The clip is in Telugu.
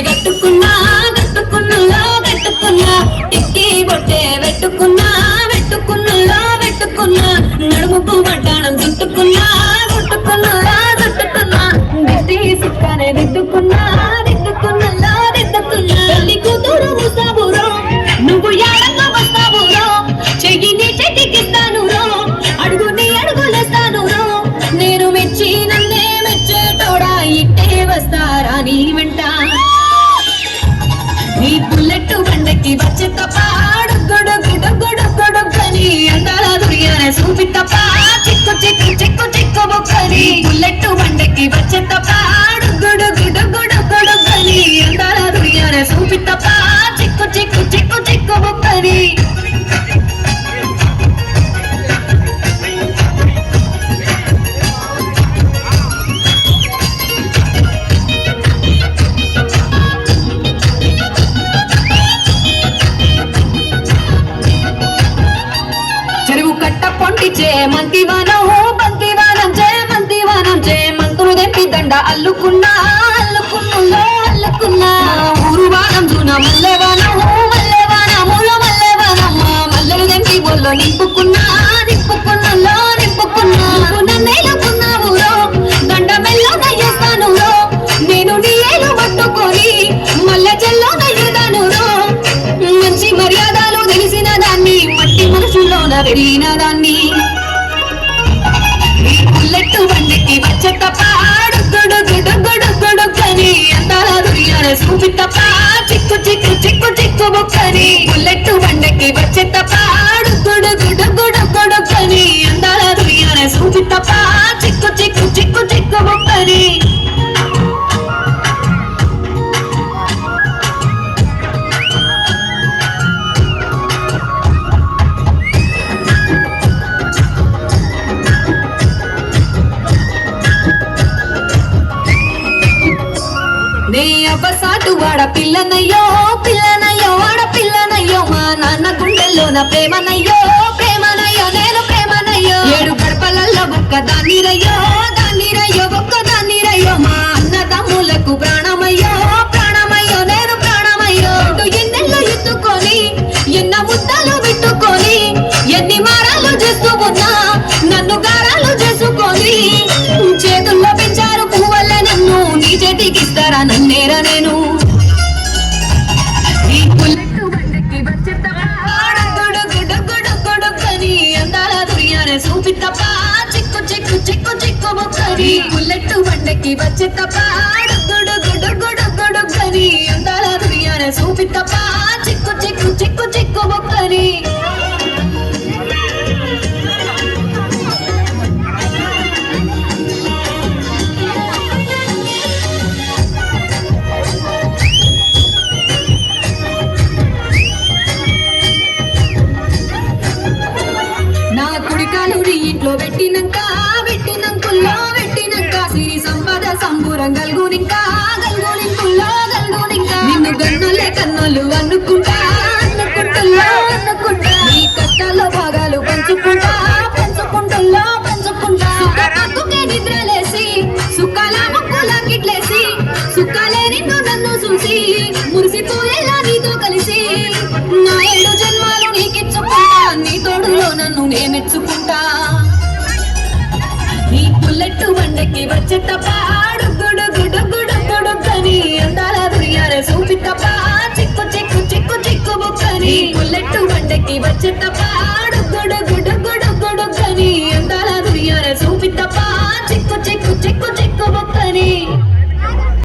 గట్టుకున్నా గట్టుకున్నలో గట్టుకున్నా టిక్కి బొట్టే వెట్టుకున్నా వెట్టుకున్నలో వెట్టుకున్నా నడుముకు వడ్డాణం చుట్టుకున్నా చుట్టుకున్నలో చుట్టుకున్నా దిద్ది సుక్కనే దిద్దుకున్నా దిద్దుకున్నలో దిద్దుకున్నా తల్లి కూతురు ముస్తాబురో నువ్వు యాడంగా వస్తావురో చెయ్యి నీ చేతికిస్తాను రో అడుగు నీ అడుగులేస్తాను రో నేను మెచ్చి నన్నే మెచ్చేటోడా ఇట్టే వస్తారా నీ వెంట నీ బుల్లెట్ బండకి వచ్చే తప్ప గొడుగొడుగొడుగొడుగొడుగని అందాల దుర్యానే చూపి తప్ప చిక్కు చిక్కు చిక్కు చిక్కు బొక్కని బుల్లెట్ బండకి వచ్చే తప్ప గొడుగొడుగొడుగొడుగని అందాల దుర్యానే చూపి తప్ప చిక్కు చిక్కు చిక్కు చిక్కు బొక్కని మంతులు తెంపి దండ అల్లుకున్నా అల్లుకున్నులో అల్లుకున్నా ఊరు వానం జూన మల్లెవానం మల్లెవానములో మల్లెవానమ్మ మల్లెలు తెంపి బొల్లో నింపుకున్నా నింపుకున్నులో నింపుకున్నా నన్నేలుకున్నావురో దండ మెల్లో నయ్యేస్తానురో నేను నీ ఏలు పట్టుకొని మల్లె చెల్లో నయ్యేదానురో మంచి మర్యాదలు తెలిసిన దాన్ని మట్టి మనుషుల్లోన వెళ్ళిన దాన్ని బుల్లెట్ బండికి వచ్చే తప్ప గొడుగొడుగొడుగొడుగని అందాల దుర్యానే చూపి తప్ప చిక్కు చిక్కు చిక్కు చిక్కు బొక్కని బుల్లెట్ బండికి వచ్చే తప్ప గొడుగొడుగొడుగొడుగని అందాల దుర్యానే చూపి తప్ప చిక్కు చిక్కు చిక్కు చిక్కు బొక్కని నీ అబ్బసాటు వాడ పిల్లనయ్యో పిల్లనయ్యో వాడ పిల్లనయ్యో మా నాన్న గుండెల్లో నా ప్రేమనయ్యో ప్రేమనయ్యో నేను ప్రేమనయ్యో ఏడు గడపలల్లో ఒక్క దాన్నిరయ్యో దాన్నిరయ్యో ఒక్క దాన్నిరయ్యో మా అన్నదమ్ములకు ప్రాణమయ్యో ప్రాణమయ్యో నేను ప్రాణమయ్యో ఎన్నెల్లో ఎత్తుకొని ఎన్న ముద్దలు పెట్టుకొని ఎన్ని మారాలు చేస్తూ ఉన్నా నన్ను గారాలు చేసుకొని చేతుల్లో పెంచారు పువ్వల్లే నన్ను నీ చేతికి ఇస్తారా నన్నేరా నేను ఈ బుల్లెట్ బండకి వచ్చే గొడుగొడుగొడుగొడుగని అందాల దుర్యానే చూపి తప్ప చిక్కు చిక్కు చిక్కు చిక్కు బొక్కని బుల్లెట్ బండకి వచ్చే తప్ప గొడుగొడుగొడుగొడుగని అందాల దుర్యానే చూపి తప్ప చిక్కు చిక్కు చిక్కు చిక్కు బొక్కని ఇంట్లో పెట్టినంక సిరి సంపద సంబూరం గల్గునింకా గల్గునింకుల్లో గల్గునింకా నిన్ను గన్నోలే కన్నోలు అనుకుంటా అనుకుంటుల్లో అనుకుంటా నీ కష్టాల్లో భాగాలు పంచుకుంటా పంచుకుంటుల్లో పంచుకుంటా సుఖకే నిద్రలేసి సుఖాల ముక్కుల గిట్లేసి సుఖాలే నిన్ను నన్ను చూసి మురిసిపోయేలా నీతో కలిసి నా 7 జన్మాలు నీకిచ్చుకుంటా నీ తోడులో నన్ను నేమెచ్చుకుంటా నీ బుల్లెట్ బండకి వచ్చే తప్ప గొడుగొడుగొడుగొడుగని అందాల దుర్యానే చూపి తప్ప చిక్కు చిక్కు చిక్కు చిక్కు బొక్కని బుల్లెట్ బండకి వచ్చే తప్ప